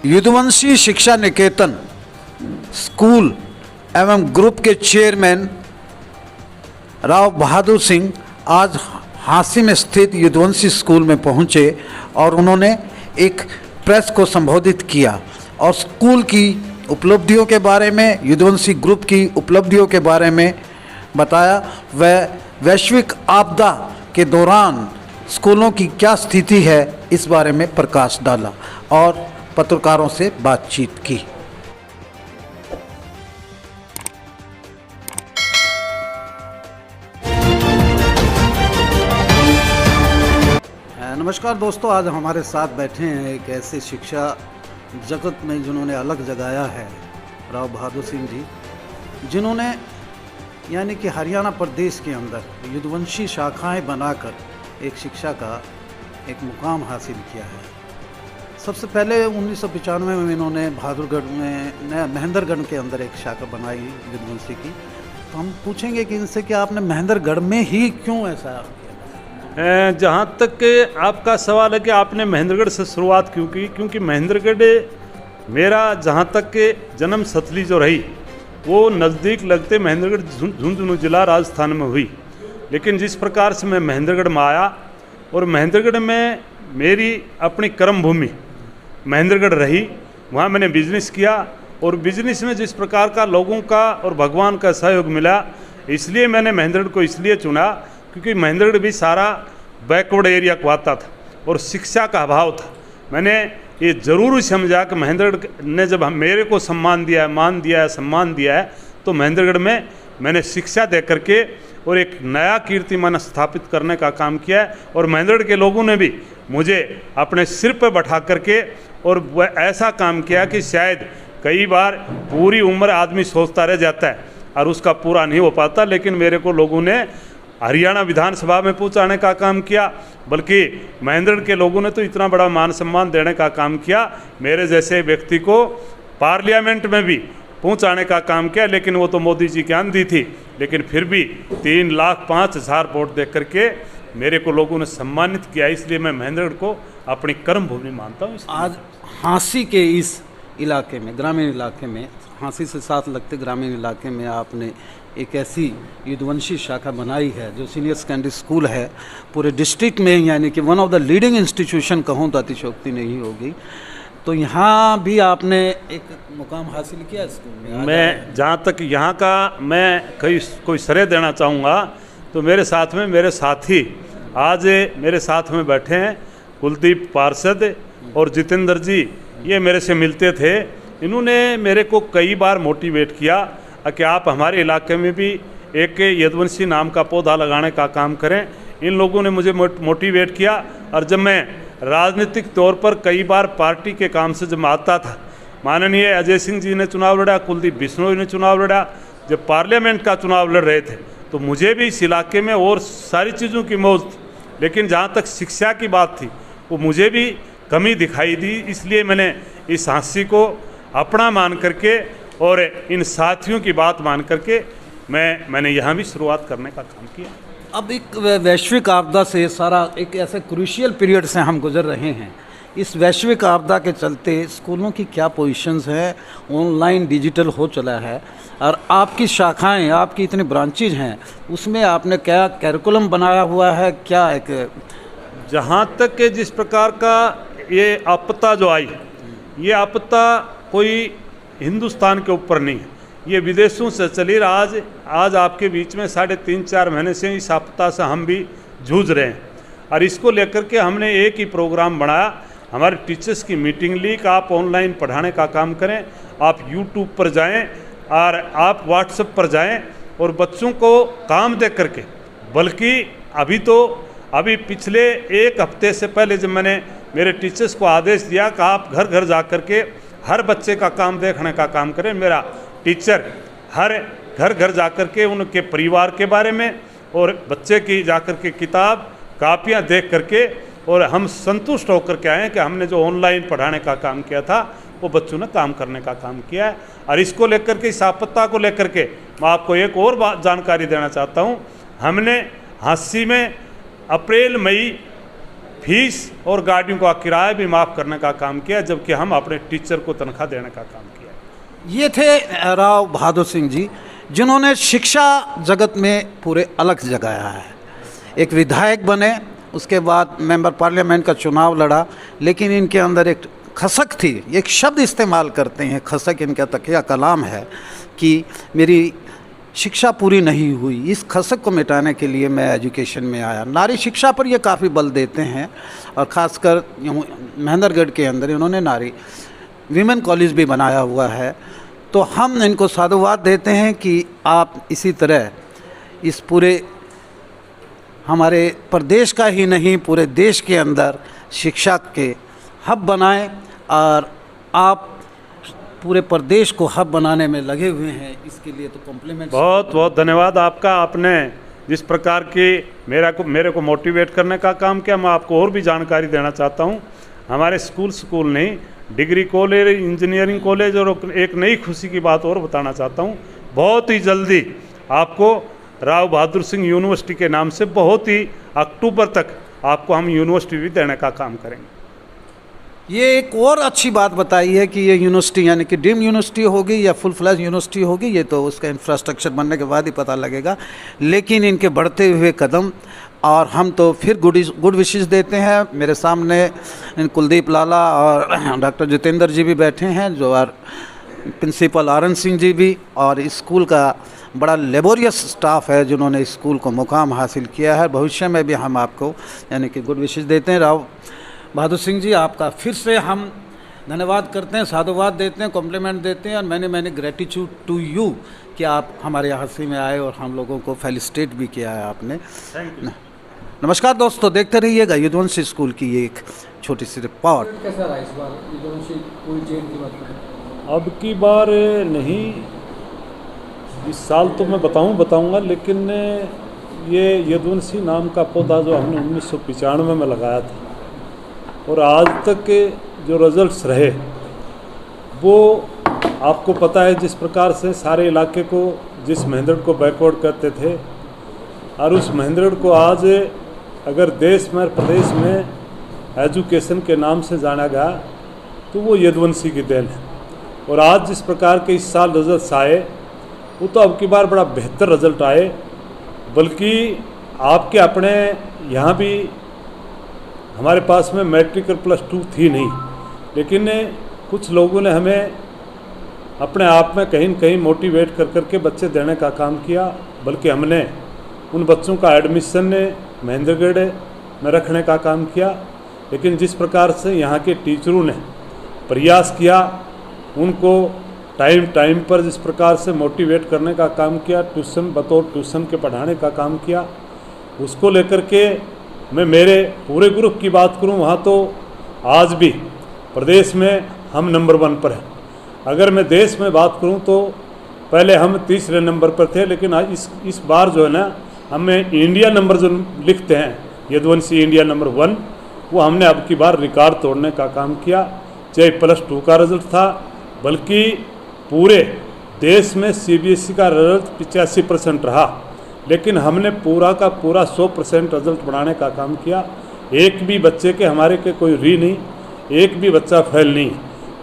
यदुवंशी शिक्षा निकेतन स्कूल एवं ग्रुप के चेयरमैन राव बहादुर सिंह आज हांसी में स्थित यदुवंशी स्कूल में पहुंचे और उन्होंने एक प्रेस को संबोधित किया और स्कूल की उपलब्धियों के बारे में, यदुवंशी ग्रुप की उपलब्धियों के बारे में बताया। वह वैश्विक आपदा के दौरान स्कूलों की क्या स्थिति है इस बारे में प्रकाश डाला और पत्रकारों से बातचीत की। नमस्कार दोस्तों, आज हमारे साथ बैठे हैं एक ऐसे शिक्षा जगत में जिन्होंने अलग जगाया है, राव बहादुर सिंह जी, जिन्होंने यानी कि हरियाणा प्रदेश के अंदर यदुवंशी शाखाएं बनाकर एक शिक्षा का एक मुकाम हासिल किया है। सबसे पहले 1995 में इन्होंने बहादुरगढ़ में महेंद्रगढ़ के अंदर एक शाखा बनाई यदुवंशी की। तो हम पूछेंगे कि इनसे कि आपने महेंद्रगढ़ में ही क्यों ऐसा किया? जहाँ तक आपका सवाल है कि आपने महेंद्रगढ़ से शुरुआत क्यों की, क्योंकि महेंद्रगढ़ मेरा जहाँ तक के जन्म सतली जो रही वो नज़दीक लगते महेंद्रगढ़ झुंझुनू जिला राजस्थान में हुई। लेकिन जिस प्रकार से मैं महेंद्रगढ़ में आया और महेंद्रगढ़ में मेरी अपनी कर्म भूमि महेंद्रगढ़ रही, वहाँ मैंने बिजनेस किया और बिजनेस में जिस प्रकार का लोगों का और भगवान का सहयोग मिला, इसलिए मैंने महेंद्रगढ़ को इसलिए चुना क्योंकि महेंद्रगढ़ भी सारा बैकवर्ड एरिया को आता था और शिक्षा का अभाव था। मैंने ये ज़रूर समझा कि महेंद्रगढ़ ने जब मेरे को सम्मान दिया है, मान दिया है, सम्मान दिया है, तो महेंद्रगढ़ में मैंने शिक्षा दे करके और एक नया कीर्तिमान स्थापित करने का काम किया है। और महेंद्रगढ़ के लोगों ने भी मुझे अपने सिर पर बैठा करके और वह ऐसा काम किया कि शायद कई बार पूरी उम्र आदमी सोचता रह जाता है और उसका पूरा नहीं हो पाता, लेकिन मेरे को लोगों ने हरियाणा विधानसभा में पहुंचाने का काम किया, बल्कि महेंद्रगढ़ के लोगों ने तो इतना बड़ा मान सम्मान देने का काम किया। मेरे जैसे व्यक्ति को पार्लियामेंट में भी पहुंचाने का काम किया, लेकिन वो तो मोदी जी की आंधी थी, लेकिन फिर भी 3,05,000 वोट दे करके मेरे को लोगों ने सम्मानित किया। इसलिए मैं महेंद्रगढ़ को अपनी कर्म भूमि मानता हूँ। आज हांसी के इस इलाके में, ग्रामीण इलाके में, हांसी से साथ लगते ग्रामीण इलाके में आपने एक ऐसी यदुवंशी शाखा बनाई है जो सीनियर सेकेंडरी स्कूल है पूरे डिस्ट्रिक्ट में, यानी कि one of the leading institution कहूँ तो अतिशयोक्ति नहीं होगी। तो यहाँ भी आपने एक मुकाम हासिल किया स्कूल में। मैं जहाँ तक यहाँ का मैं कोई श्रेय देना चाहूँगा तो मेरे साथ में मेरे साथी आज मेरे साथ में बैठे हैं, कुलदीप पार्षद और जितेंद्र जी, ये मेरे से मिलते थे। इन्होंने मेरे को कई बार मोटिवेट किया कि आप हमारे इलाके में भी एक यदुवंशी नाम का पौधा लगाने का काम करें। इन लोगों ने मुझे मोटिवेट किया और जब मैं राजनीतिक तौर पर कई बार पार्टी के काम से जब आता था, माननीय अजय सिंह जी ने चुनाव लड़ा, कुलदीप बिश्नोई ने चुनाव लड़ा, जब पार्लियामेंट का चुनाव लड़ रहे थे तो मुझे भी इस इलाके में और सारी चीज़ों की मौज थी, लेकिन जहाँ तक शिक्षा की बात थी वो मुझे भी कमी दिखाई दी। इसलिए मैंने इस हांसी को अपना मान करके और इन साथियों की बात मान करके मैंने यहाँ भी शुरुआत करने का काम किया। अब एक वैश्विक आपदा से सारा एक ऐसे क्रूशियल पीरियड से हम गुजर रहे हैं। इस वैश्विक आपदा के चलते स्कूलों की क्या पोजीशंस हैं, ऑनलाइन डिजिटल हो चला है, और आपकी शाखाएं, आपकी इतनी ब्रांचेज हैं, उसमें आपने क्या कैरिकुलम बनाया हुआ है? क्या एक जहाँ तक के जिस प्रकार का ये आपदा जो आई, ये आपदा कोई हिंदुस्तान के ऊपर नहीं है, ये विदेशों से चली। आज आपके बीच में 3.5-4 महीने से इस आपदा से हम भी जूझ रहे हैं और इसको लेकर के हमने एक ही प्रोग्राम बनाया। हमारे टीचर्स की मीटिंग ली कि आप ऑनलाइन पढ़ाने का काम करें, आप यूट्यूब पर जाएं और आप व्हाट्सएप पर जाएं और बच्चों को काम दे करके, बल्कि अभी पिछले एक हफ्ते से पहले जब मैंने मेरे टीचर्स को आदेश दिया कि आप घर घर जा कर के हर बच्चे का काम देखने का काम करें, मेरा टीचर हर घर घर जा कर के उनके परिवार के बारे में और बच्चे की जा कर के किताब कापियाँ देख करके, और हम संतुष्ट होकर के आए कि हमने जो ऑनलाइन पढ़ाने का काम किया था वो बच्चों ने काम करने का काम किया है। और इसको लेकर के, इस आपदा को लेकर के मैं आपको एक और बात जानकारी देना चाहता हूँ। हमने हांसी में अप्रैल मई फीस और गाड़ियों का किराया भी माफ़ करने का काम किया, जबकि हम अपने टीचर को तनख्वाह देने का काम किया। ये थे राव बहादुर सिंह जी, जिन्होंने शिक्षा जगत में पूरे अलग जगाया है। एक विधायक बने, उसके बाद मेंबर पार्लियामेंट का चुनाव लड़ा, लेकिन इनके अंदर एक खसक थी। एक शब्द इस्तेमाल करते हैं, खसक इनका तकिया कलाम है कि मेरी शिक्षा पूरी नहीं हुई। इस खसक को मिटाने के लिए मैं एजुकेशन में आया। नारी शिक्षा पर ये काफ़ी बल देते हैं, और ख़ासकर महेंद्रगढ़ के अंदर इन्होंने नारी वीमेन कॉलेज भी बनाया हुआ है। तो हम इनको साधुवाद देते हैं कि आप इसी तरह इस पूरे हमारे प्रदेश का ही नहीं, पूरे देश के अंदर शिक्षा के हब बनाएं, और आप पूरे प्रदेश को हब बनाने में लगे हुए हैं। इसके लिए तो कॉम्प्लीमेंट। बहुत बहुत धन्यवाद आपका। आपने जिस प्रकार की मेरे को मोटिवेट करने का काम किया, मैं आपको और भी जानकारी देना चाहता हूँ। हमारे स्कूल नहीं, डिग्री कॉलेज, इंजीनियरिंग कॉलेज, और एक नई खुशी की बात और बताना चाहता हूँ। बहुत ही जल्दी आपको राव बहादुर सिंह यूनिवर्सिटी के नाम से बहुत ही अक्टूबर तक आपको हम यूनिवर्सिटी भी देने का काम करेंगे। ये एक और अच्छी बात बताई है कि ये यूनिवर्सिटी यानी कि ड्रीम यूनिवर्सिटी होगी या फुल फ्लैश यूनिवर्सिटी होगी, ये तो उसका इंफ्रास्ट्रक्चर बनने के बाद ही पता लगेगा। लेकिन इनके बढ़ते हुए कदम, और हम तो फिर गुड विशेस देते हैं। मेरे सामने कुलदीप लाला और डॉक्टर जितेंद्र जी भी बैठे हैं, जो प्रिंसिपल आरन सिंह जी भी, और इस स्कूल का बड़ा लेबोरियस स्टाफ है जिन्होंने इस स्कूल को मुकाम हासिल किया है। भविष्य में भी हम आपको यानी कि गुड विशेस देते हैं। राव बहादुर सिंह जी, आपका फिर से हम धन्यवाद करते हैं, साधुवाद देते हैं, कॉम्प्लीमेंट देते हैं, और मैंने ग्रेटिट्यूड टू यू कि आप हमारे हासिल में आए और हम लोगों को फेलिसिटेट भी किया है आपने। Thank you. नमस्कार दोस्तों, देखते रहिएगा यदुवंशी स्कूल की ये एक छोटी सी रिपोर्ट। कैसा रहा इस बार यदुवंशी पूरी चेन की बात करें? अब की बार नहीं, इस साल तो मैं बताऊंगा, लेकिन ये यदुवंशी नाम का पौधा जो हमने 1995 में लगाया था, और आज तक के जो रिजल्ट्स रहे वो आपको पता है। जिस प्रकार से सारे इलाके को, जिस महेंद्रगढ़ को बैकवर्ड करते थे, और उस महेंद्रगढ़ को आज अगर देश में और प्रदेश में एजुकेशन के नाम से जाना गया तो वो यदुवंशी की देन है। और आज जिस प्रकार के इस साल रिजल्ट्स आए, वो तो अब की बार बड़ा बेहतर रिजल्ट आए। बल्कि आपके अपने यहाँ भी हमारे पास में मैट्रिक और +2 थी नहीं, लेकिन कुछ लोगों ने हमें अपने आप में कहीं न कहीं मोटिवेट कर करके बच्चे देने का काम किया। बल्कि हमने उन बच्चों का एडमिशन महेंद्रगढ़ में रखने का काम किया। लेकिन जिस प्रकार से यहाँ के टीचरों ने प्रयास किया, उनको टाइम पर जिस प्रकार से मोटिवेट करने का काम किया, ट्यूशन के पढ़ाने का काम किया, उसको लेकर के मैं मेरे पूरे ग्रुप की बात करूं, वहाँ तो आज भी प्रदेश में हम नंबर 1 पर हैं। अगर मैं देश में बात करूं तो पहले हम तीसरे नंबर पर थे, लेकिन आज इस बार जो है ना, हमें इंडिया नंबर जो लिखते हैं, यदुवंशी इंडिया नंबर 1, वो हमने अब की बार रिकॉर्ड तोड़ने का काम किया। चाहे +2 का रिजल्ट था, बल्कि पूरे देश में CBSE का रिजल्ट 85% रहा, लेकिन हमने पूरा का पूरा 100% रिजल्ट बनाने का काम किया। एक भी बच्चे के हमारे के कोई री नहीं, एक भी बच्चा फेल नहीं,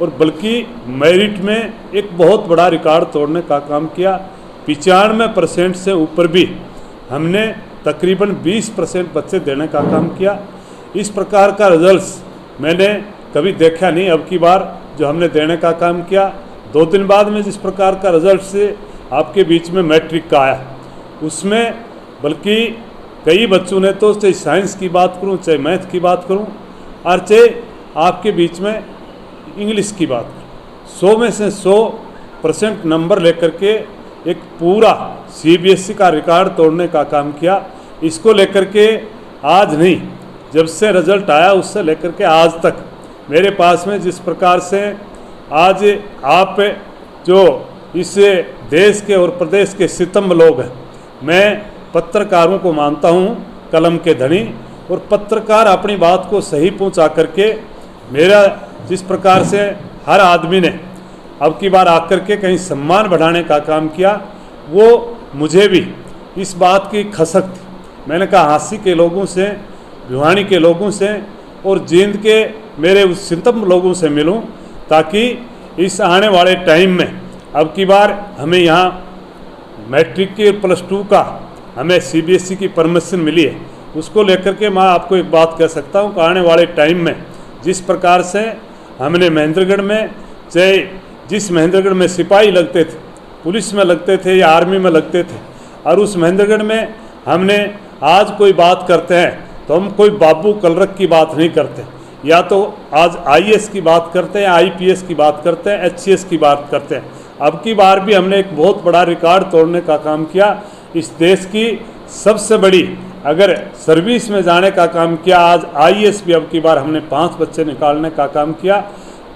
और बल्कि मेरिट में एक बहुत बड़ा रिकॉर्ड तोड़ने का काम किया। 95% से ऊपर भी हमने तकरीबन 20% बच्चे देने का काम किया। इस प्रकार का रिजल्ट्स मैंने कभी देखा नहीं। अब की बार जो हमने देने का काम किया, 2 दिन बाद में जिस प्रकार का रिजल्ट से आपके बीच में मैट्रिक का आया, उसमें बल्कि कई बच्चों ने तो चाहे साइंस की बात करूं, चाहे मैथ की बात करूं, और चाहे आपके बीच में इंग्लिश की बात करूं, 100 में से 100% नंबर लेकर के एक पूरा CBSE का रिकॉर्ड तोड़ने का काम किया। इसको लेकर के आज नहीं, जब से रिजल्ट आया उससे लेकर के आज तक मेरे पास में जिस प्रकार से आज आप जो इस देश के और प्रदेश के सितम्ब लोग हैं, मैं पत्रकारों को मानता हूं कलम के धनी, और पत्रकार अपनी बात को सही पहुंचा करके मेरा जिस प्रकार से हर आदमी ने अब की बार आकर के कहीं सम्मान बढ़ाने का काम किया, वो मुझे भी इस बात की खसक थी। मैंने कहा हांसी के लोगों से भिवानी के लोगों से और जींद के मेरे उस सितम लोगों से मिलूं, ताकि इस आने वाले टाइम में अब की बार हमें यहाँ मैट्रिक के +2 का हमें CBSE की परमिशन मिली है, उसको लेकर के मैं आपको एक बात कह सकता हूँ कि आने वाले टाइम में जिस प्रकार से हमने महेंद्रगढ़ में, चाहे जिस महेंद्रगढ़ में सिपाही लगते थे, पुलिस में लगते थे या आर्मी में लगते थे, और उस महेंद्रगढ़ में हमने आज कोई बात करते हैं तो हम कोई बाबू कलरक की बात नहीं करते, या तो आज IAS की बात करते हैं, IPS की बात करते हैं, HCS की बात करते हैं। अब की बार भी हमने एक बहुत बड़ा रिकॉर्ड तोड़ने का काम किया। इस देश की सबसे बड़ी अगर सर्विस में जाने का काम किया। आज IAS भी अब की बार हमने 5 बच्चे निकालने का काम किया,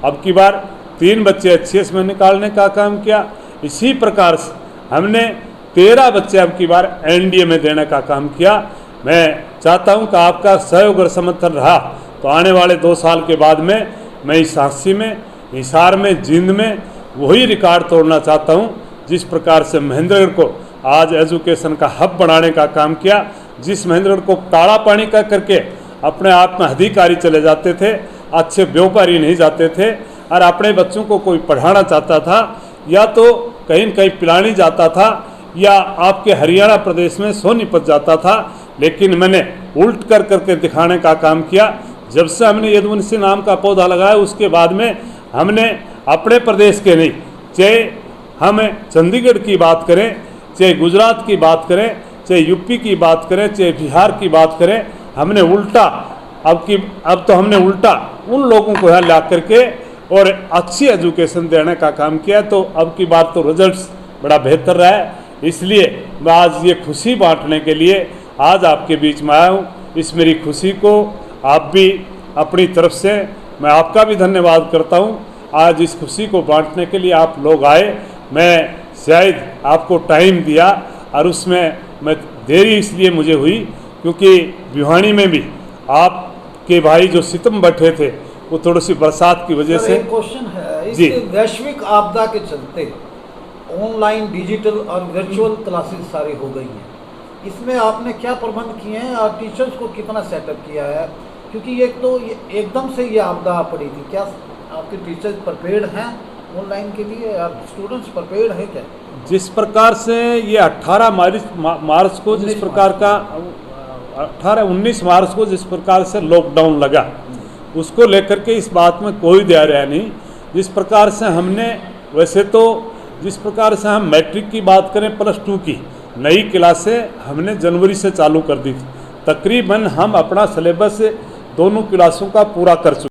अब की बार 3 बच्चे HCS में निकालने का काम किया। इसी प्रकार से हमने 13 बच्चे अब की बार NDA में देने का काम किया। मैं चाहता हूं कि आपका सहयोग और समर्थन रहा तो आने वाले 2 साल के बाद में मैं इस झांसी में, हिसार में, जींद में वही रिकॉर्ड तोड़ना चाहता हूं जिस प्रकार से महेंद्रगढ़ को आज एजुकेशन का हब बनाने का काम किया। जिस महेंद्रगढ़ को काला पानी का करके अपने आप में अधिकारी चले जाते थे, अच्छे व्यापारी नहीं जाते थे, और अपने बच्चों को कोई पढ़ाना चाहता था या तो कहीं न कहीं पिलानी जाता था या आपके हरियाणा प्रदेश में सोनीपत जाता था, लेकिन मैंने उल्ट कर करके दिखाने का काम किया। जब से हमने यदुवंशी नाम का पौधा लगाया उसके बाद में हमने अपने प्रदेश के नहीं, चाहे हम चंडीगढ़ की बात करें, चाहे गुजरात की बात करें, चाहे यूपी की बात करें, चाहे बिहार की बात करें, हमने उल्टा अब तो हमने उल्टा उन लोगों को यहाँ ला करके और अच्छी एजुकेशन देने का काम किया। तो अब की बात तो रिजल्ट्स बड़ा बेहतर रहा है, इसलिए मैं आज ये खुशी बांटने के लिए आज आपके बीच में आया हूँ। इस मेरी खुशी को आप भी अपनी तरफ से मैं आपका भी धन्यवाद करता हूँ। आज इस खुशी को बांटने के लिए आप लोग आए, मैं शायद आपको टाइम दिया और उसमें मैं देरी इसलिए मुझे हुई क्योंकि भिवानी में भी आपके भाई जो सितम बैठे थे वो थोड़ी सी बरसात की वजह से। एक क्वेश्चन है, जी। इस वैश्विक आपदा के चलते ऑनलाइन, डिजिटल और वर्चुअल क्लासेस सारी हो गई हैं, इसमें आपने क्या प्रबंध किए हैं और टीचर्स को कितना सेटअप किया है? क्योंकि एक तो एकदम से ये आपदा पड़ी थी, क्या आपके टीचर्स प्रिपेयर्ड हैं ऑनलाइन के लिए और स्टूडेंट्स प्रिपेयर्ड है क्या? जिस प्रकार से ये 18 मार्च को जिस प्रकार का 19 मार्च को जिस प्रकार से लॉकडाउन लगा, उसको लेकर के इस बात में कोई धैर्य नहीं। जिस प्रकार से हमने, वैसे तो जिस प्रकार से हम मैट्रिक की बात करें, +2 की नई क्लासें हमने जनवरी से चालू कर दी थी। तकरीबन हम अपना सिलेबस दोनों क्लासों का पूरा कर चुके।